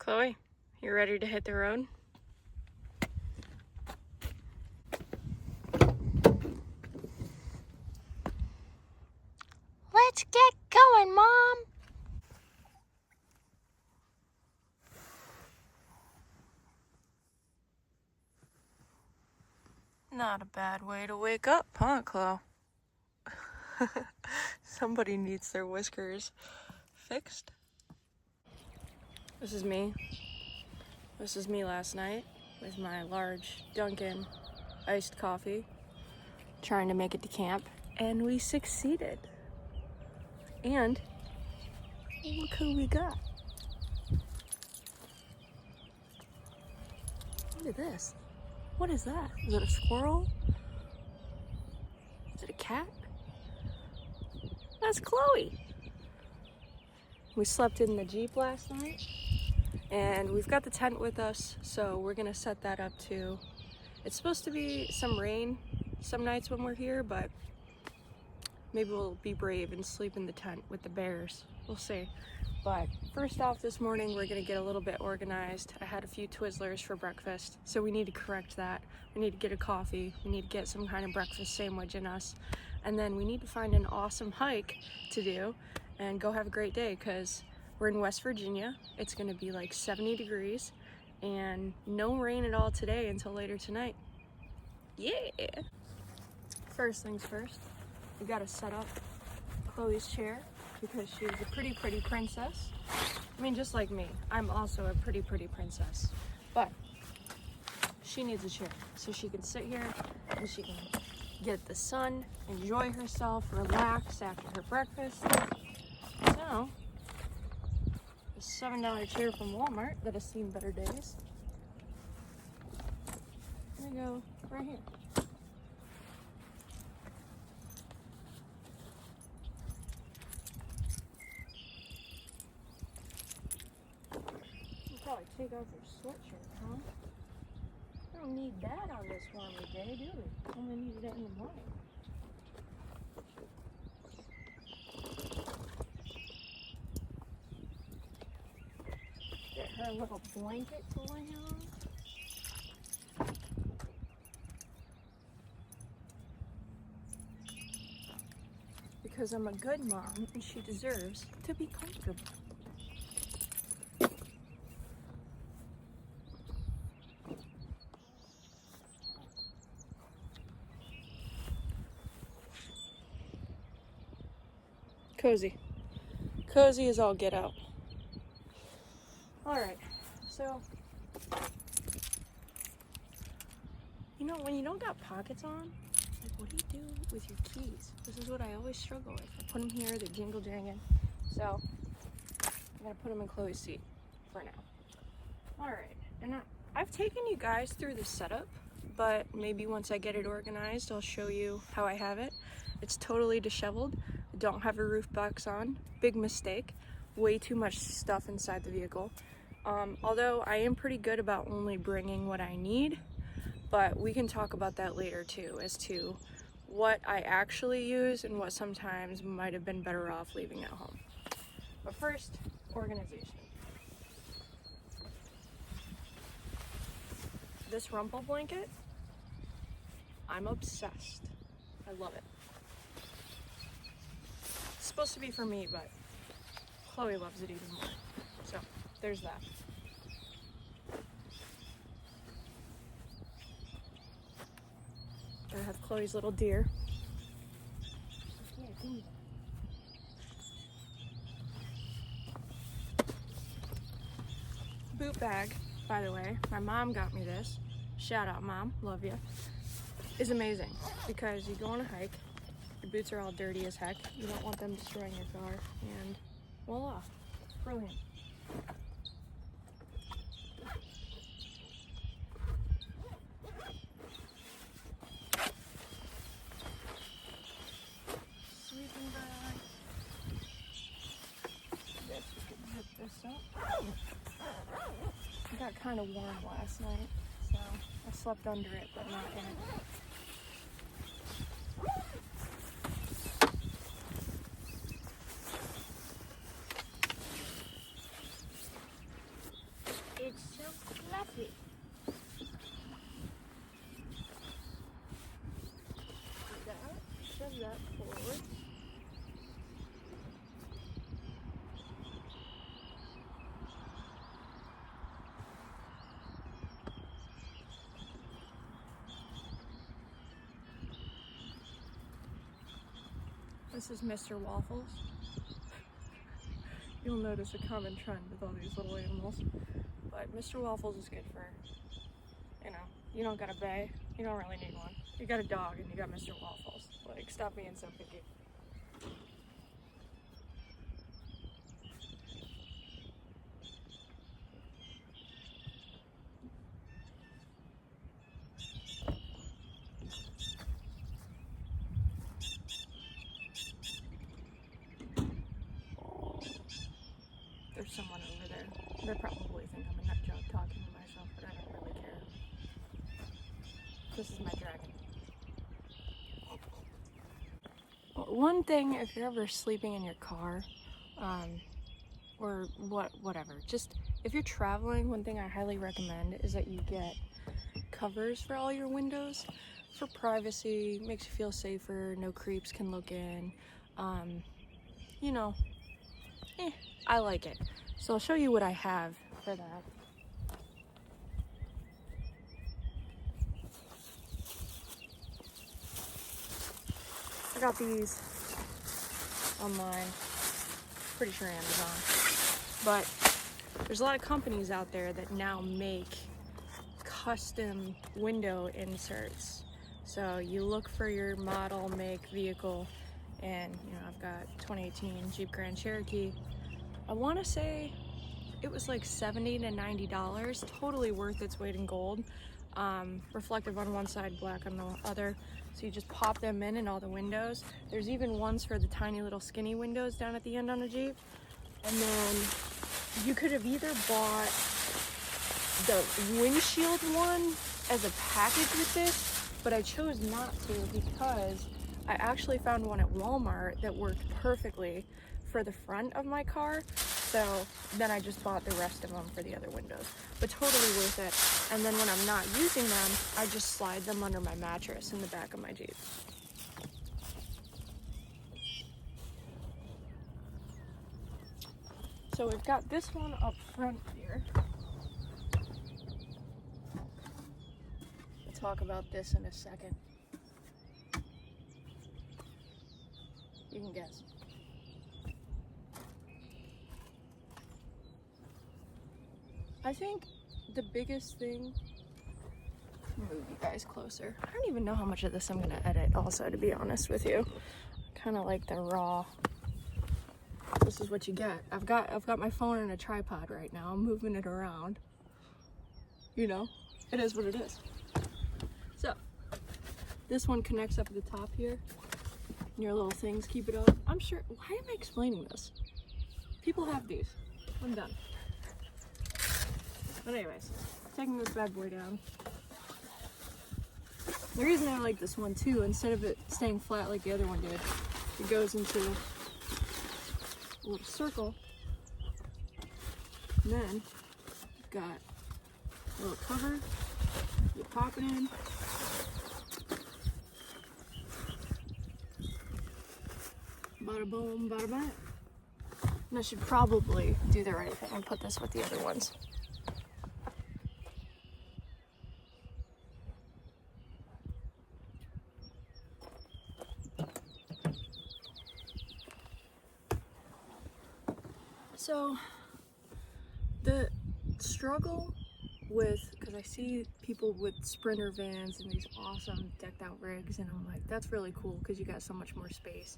Chloe, you ready to hit the road? Let's get going, Mom! Not a bad way to wake up, huh, Chloe? Somebody needs their whiskers fixed. This is me. This is me last night with my large Dunkin' iced coffee, trying to make it to camp, and we succeeded. And look who we got. Look at this. What is that? Is it a squirrel? Is it a cat? That's Chloe. We slept in the Jeep last night, and we've got the tent with us, so we're gonna set that up too. It's supposed to be some rain some nights when we're here, but maybe we'll be brave and sleep in the tent with the bears. We'll see. But first off, this morning we're gonna get a little bit organized. I had a few Twizzlers for breakfast, so we need to correct that. We need to get a coffee. We need to get some kind of breakfast sandwich in us. And then we need to find an awesome hike to do and go have a great day, because we're in West Virginia. It's gonna be like 70 degrees and no rain at all today until later tonight. Yeah! First things first, we gotta set up Chloe's chair because she's a pretty princess. I mean, just like me, I'm also a pretty princess. But she needs a chair so she can sit here and she can get the sun, enjoy herself, relax after her breakfast. So, a $7 chair from Walmart that has seen better days. There we go, right here. Probably take off your sweatshirt, huh? We don't need that on this warmy day, do we? Only needed it in the morning. Get her a little blanket to lay on. Because I'm a good mom and she deserves to be comfortable. Cozy. Cozy as all get out. Alright, so, you know, when you don't got pockets on, like, what do you do with your keys? This is what I always struggle with. I put them here, they're jingle-janging. So, I'm gonna put them in Chloe's seat for now. Alright, and I've taken you guys through the setup, but maybe once I get it organized, I'll show you how I have it. It's totally disheveled. I don't have a roof box on. Big mistake. Way too much stuff inside the vehicle. Although I am pretty good about only bringing what I need, but we can talk about that later too, as to what I actually use and what sometimes might have been better off leaving at home. But first, organization. This rumple blanket, I'm obsessed. I love it. It's supposed to be for me, but Chloe loves it even more. So, there's that. I have Chloe's little deer. Boot bag, by the way, my mom got me this. Shout out, Mom, love you. Is amazing because you go on a hike, your boots are all dirty as heck, you don't want them destroying your car, and voila, brilliant. Sleeping bag. Guess we could zip this up. It got kind of warm last night, so I slept under it, but not in it. This is Mr. Waffles. You'll notice a common trend with all these little animals. But Mr. Waffles is good for, you know, you don't got a bay, you don't really need one. You got a dog and you got Mr. Waffles. Like, stop being so picky. There's someone over there. They probably think I'm a nut job talking to myself, but I don't really care. This is my dragon. One thing, if you're ever sleeping in your car, or whatever, just if you're traveling, one thing I highly recommend is that you get covers for all your windows for privacy. Makes you feel safer. No creeps can look in. You know, I like it. So I'll show you what I have for that. I got these online, pretty sure Amazon, but there's a lot of companies out there that now make custom window inserts. So you look for your model, make, vehicle, and you know, I've got 2018 Jeep Grand Cherokee. I want to say it was like $70 to $90, totally worth its weight in gold. Reflective on one side, black on the other. So you just pop them in all the windows. There's even ones for the tiny little skinny windows down at the end on a Jeep. And then you could have either bought the windshield one as a package with this, but I chose not to because I actually found one at Walmart that worked perfectly for the front of my car. So then I just bought the rest of them for the other windows, but totally worth it. And then when I'm not using them, I just slide them under my mattress in the back of my Jeep. So we've got this one up front here. We'll talk about this in a second. You can guess. I think the biggest thing, move you guys closer. I don't even know how much of this I'm gonna edit also, to be honest with you. Kind of like the raw. This is what you get. I've got my phone in a tripod right now. I'm moving it around. You know, it is what it is. So, this one connects up at the top here. And your little things keep it up. I'm sure, why am I explaining this? People have these. I'm done. But anyways, taking this bad boy down. The reason I like this one too, instead of it staying flat like the other one did, it goes into a little circle. And then you've got a little cover. You pop it in. Bada boom, bada bang. And I should probably do the right thing and put this with the other ones. So the struggle with, because I see people with Sprinter vans and these awesome decked out rigs, and I'm like, that's really cool because you got so much more space.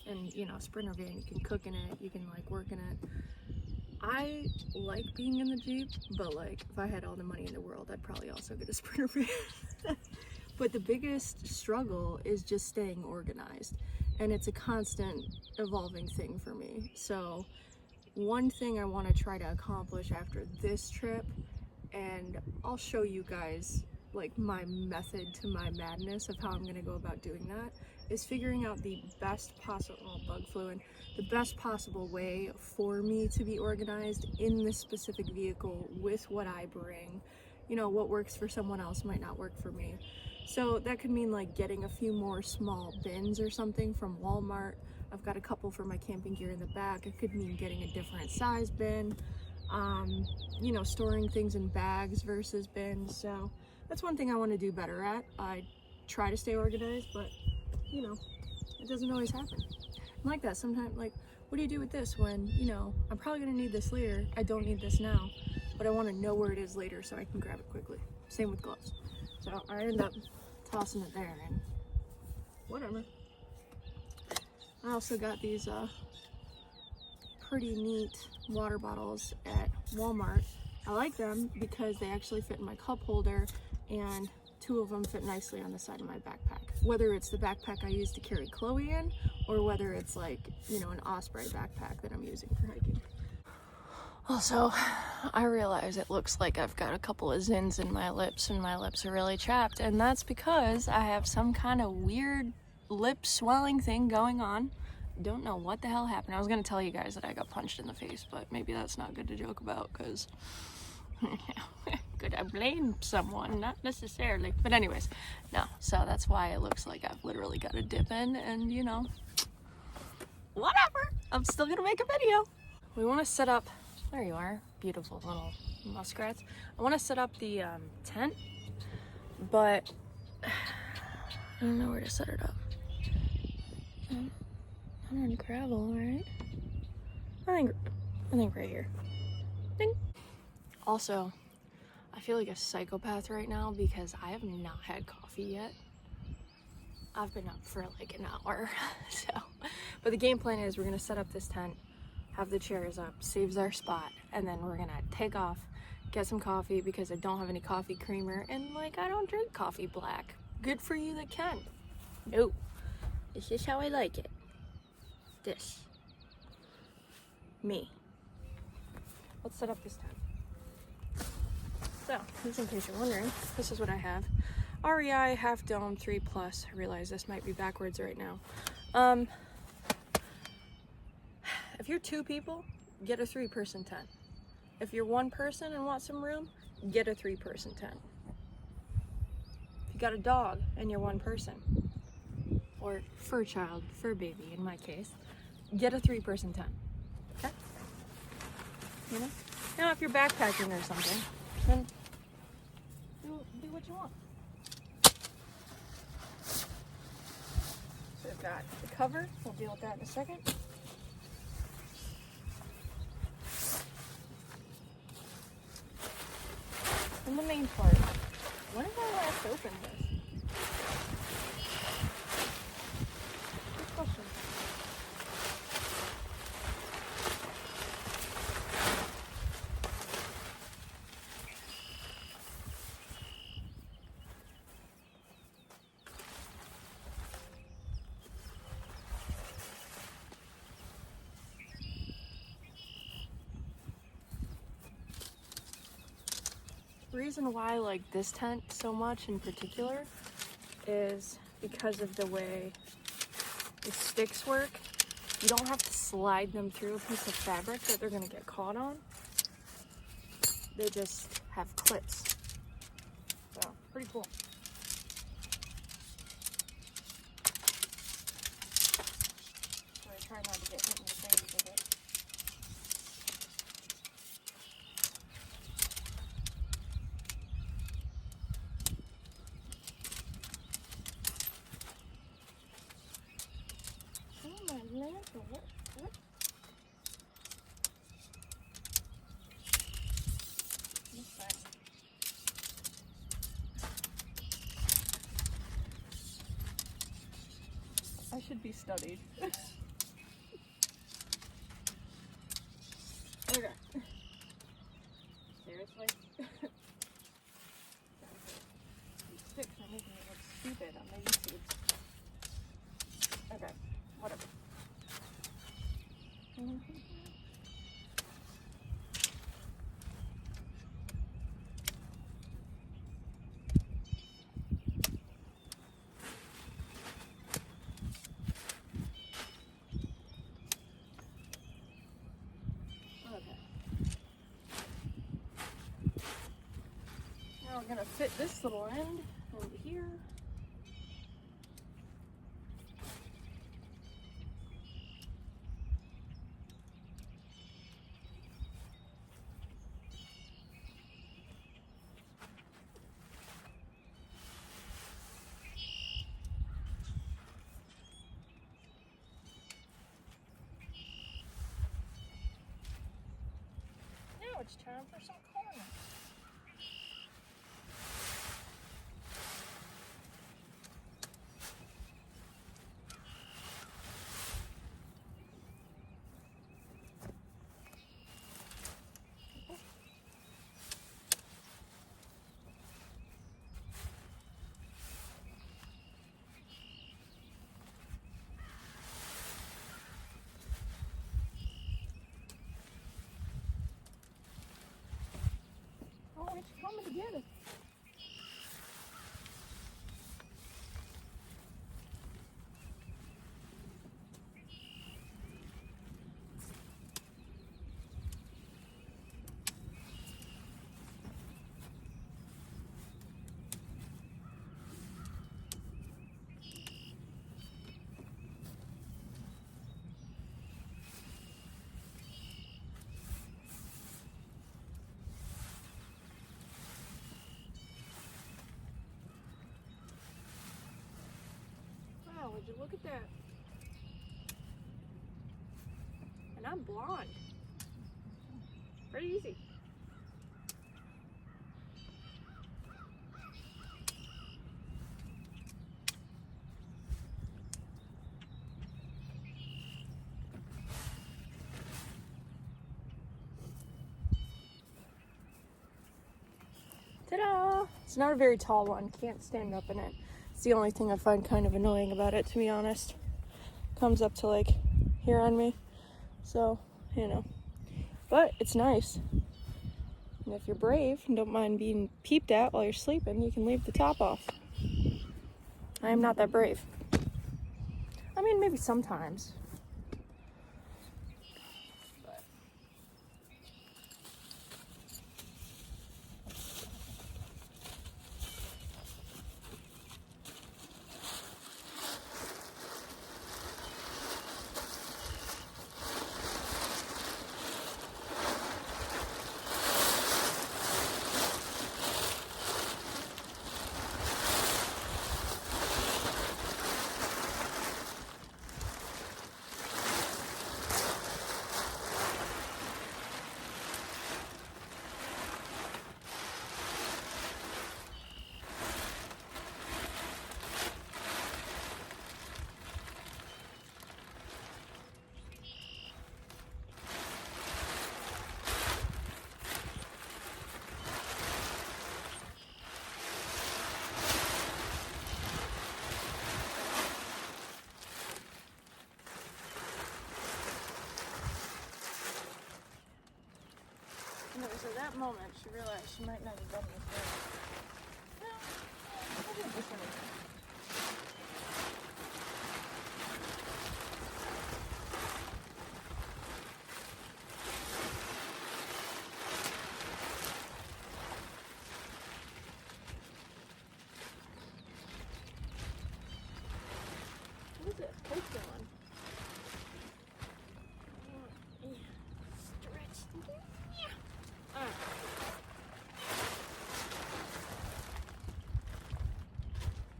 And you know, Sprinter van, you can cook in it, you can like work in it. I like being in the Jeep, but like if I had all the money in the world, I'd probably also get a Sprinter van. But the biggest struggle is just staying organized, and it's a constant evolving thing for me. So one thing I want to try to accomplish after this trip, and I'll show you guys like my method to my madness of how I'm going to go about doing that, is figuring out the best possible bug flu and the best possible way for me to be organized in this specific vehicle with what I bring. You know, what works for someone else might not work for me. So that could mean like getting a few more small bins or something from Walmart. I've got a couple for my camping gear in the back. It could mean getting a different size bin, you know, storing things in bags versus bins. So that's one thing I want to do better at. I try to stay organized, but you know, it doesn't always happen. I'm like that sometimes. Like, what do you do with this when, you know, I'm probably gonna need this later. I don't need this now, but I want to know where it is later so I can grab it quickly. Same with gloves. So I end up tossing it there and whatever. I also got these pretty neat water bottles at Walmart. I like them because they actually fit in my cup holder, and 2 of them fit nicely on the side of my backpack. Whether it's the backpack I use to carry Chloe in, or whether it's like, you know, an Osprey backpack that I'm using for hiking. Also, I realize it looks like I've got a couple of zins in my lips and my lips are really chapped, and that's because I have some kind of weird lip swelling thing going on. Don't know what the hell happened. I was gonna tell you guys that I got punched in the face, but maybe that's not good to joke about because could I blame someone? Not necessarily. But anyways, no. So that's why it looks like I've literally got a dip in, and you know, whatever. I'm still gonna make a video. We want to set up. There you are, beautiful little muskrats. I want to set up the tent, but I don't know where to set it up. I'm on gravel, right? I think right here. Ding. Also, I feel like a psychopath right now because I have not had coffee yet. I've been up for like an hour, so. But the game plan is we're gonna set up this tent, have the chairs up, saves our spot, and then we're gonna take off, get some coffee because I don't have any coffee creamer, and like I don't drink coffee black. Good for you that can. No, this is how I like it. This. Me. Let's set up this tent. So, just in case you're wondering, this is what I have. REI Half Dome 3 Plus. I realize this might be backwards right now. If you're 2 people, get a 3-person tent. If you're 1 person and want some room, get a 3-person tent. If you got a dog and you're 1 person, or fur child, fur baby in my case, get a 3-person tent. Okay? You know? Now if you're backpacking or something, then do what you want. So we've got the cover, we'll deal with that in a second. And the main part, when did I last open this? Good question. The reason why I like this tent so much in particular is because of the way the sticks work. You don't have to slide them through a piece of fabric that they're gonna get caught on. They just have clips. So, pretty cool. So I try not to get hit in the face with it. Oh my lantern, what? I should be studied. Okay. Seriously? These sticks are making me look stupid on the YouTube. Okay, whatever. Now we're gonna fit this little end over here. it's time for some corn. Oh, it's coming together. Wow, would you look at that? And I'm blonde. Pretty easy. Ta-da! It's not a very tall one. Can't stand up in it. It's the only thing I find kind of annoying about it, to be honest. Comes up to like here on me. So, you know. But it's nice. And if you're brave and don't mind being peeped at while you're sleeping, you can leave the top off. I am not that brave. I mean, maybe sometimes. But. And it was at that moment she realized she might not have done this right. No, I'll do it this way. What is it posting on? Stretch.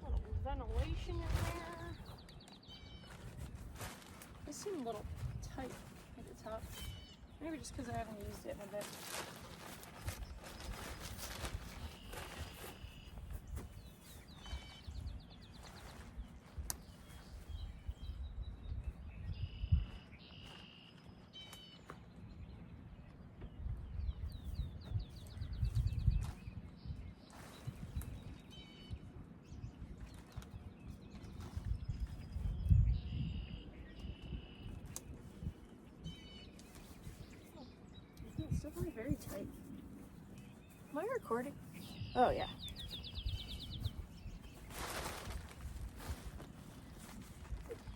Little ventilation in there. They seem a little tight at the top. Maybe just because I haven't used it in a bit. It's definitely very tight. Am I recording? Oh, yeah.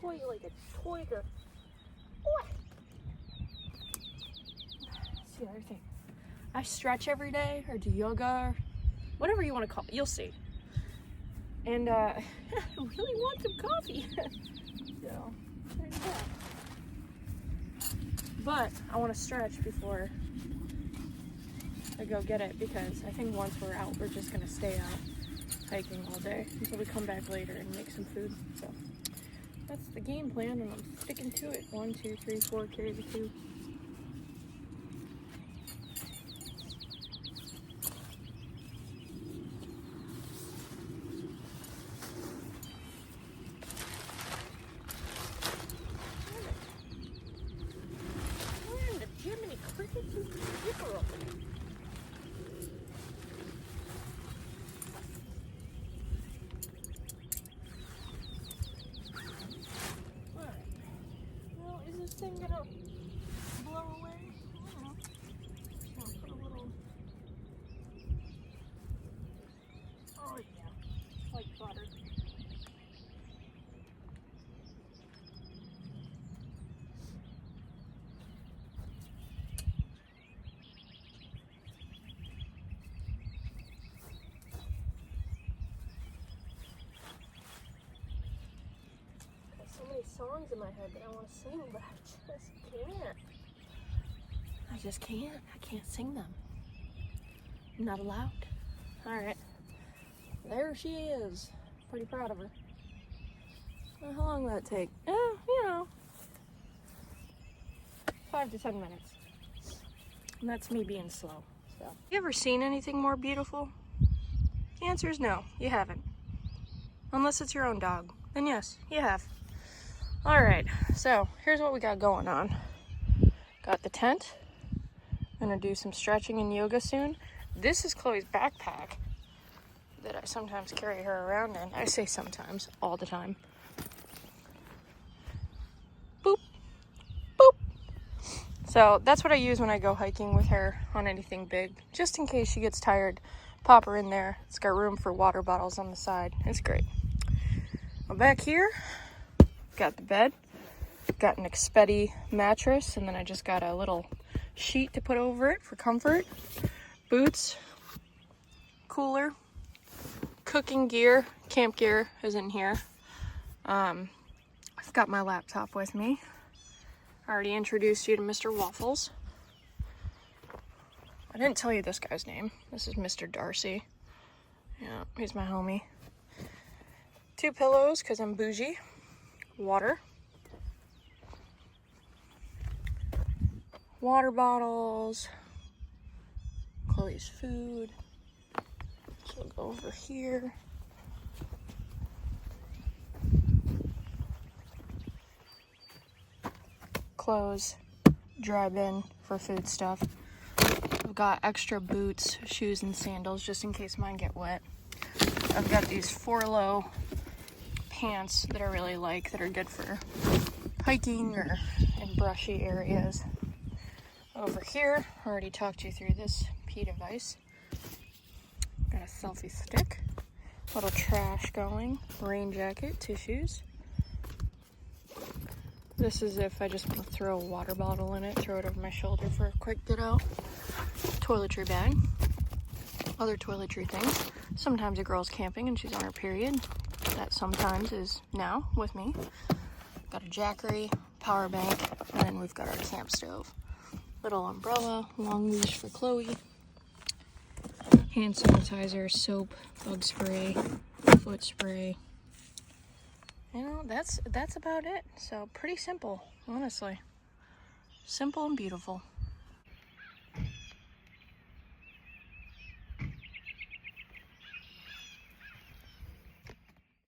Toy like a toy to... That's the other thing. I stretch every day or do yoga or whatever you want to call it. You'll see. And I really want some coffee. So, there's that. But I want to stretch before I go get it because I think once we're out, we're just going to stay out hiking all day until we come back later and make some food. So that's the game plan and I'm sticking to it. 1, 2, 3, 4, carry the 2. Alright. Well, is this thing gonna blow away? I don't know. Just gonna put a little. Oh, yeah. Like butter. So many songs in my head that I want to sing, but I just can't. I can't sing them. I'm not allowed. Alright. There she is. Pretty proud of her. Well, how long will that take? You know, 5 to 10 minutes. And that's me being slow. So, you ever seen anything more beautiful? The answer is no, you haven't. Unless it's your own dog. Then yes, you have. Alright, so here's what we got going on. Got the tent. Gonna do some stretching and yoga soon. This is Chloe's backpack that I sometimes carry her around in. I say sometimes, all the time. Boop, boop. So that's what I use when I go hiking with her on anything big. Just in case she gets tired, pop her in there. It's got room for water bottles on the side. It's great. Well, back here, got the bed. Got an Expedia mattress, and then I just got a little sheet to put over it for comfort. Boots, cooler, cooking gear, camp gear is in here. I've got my laptop with me. I already introduced you to Mr. Waffles. I didn't tell you this guy's name. This is Mr. Darcy. Yeah, he's my homie. 2 pillows, because I'm bougie. Water. Water bottles. Chloe's food. So we'll go over here. Clothes. Dry bin for food stuff. I've got extra boots, shoes, and sandals just in case mine get wet. I've got these 4-low pants that I really like that are good for hiking or in brushy areas. Over here, I already talked you through this pea device. Got a selfie stick, little trash going, rain jacket, tissues. This is if I just want to throw a water bottle in it, throw it over my shoulder for a quick get out. Toiletry bag, other toiletry things. Sometimes a girl's camping and she's on her period. That sometimes is now with me. Got a Jackery, power bank, and then we've got our camp stove. Little umbrella, long leash for Chloe, hand sanitizer, soap, bug spray, foot spray. You know, that's about it. So pretty simple, honestly. Simple and beautiful.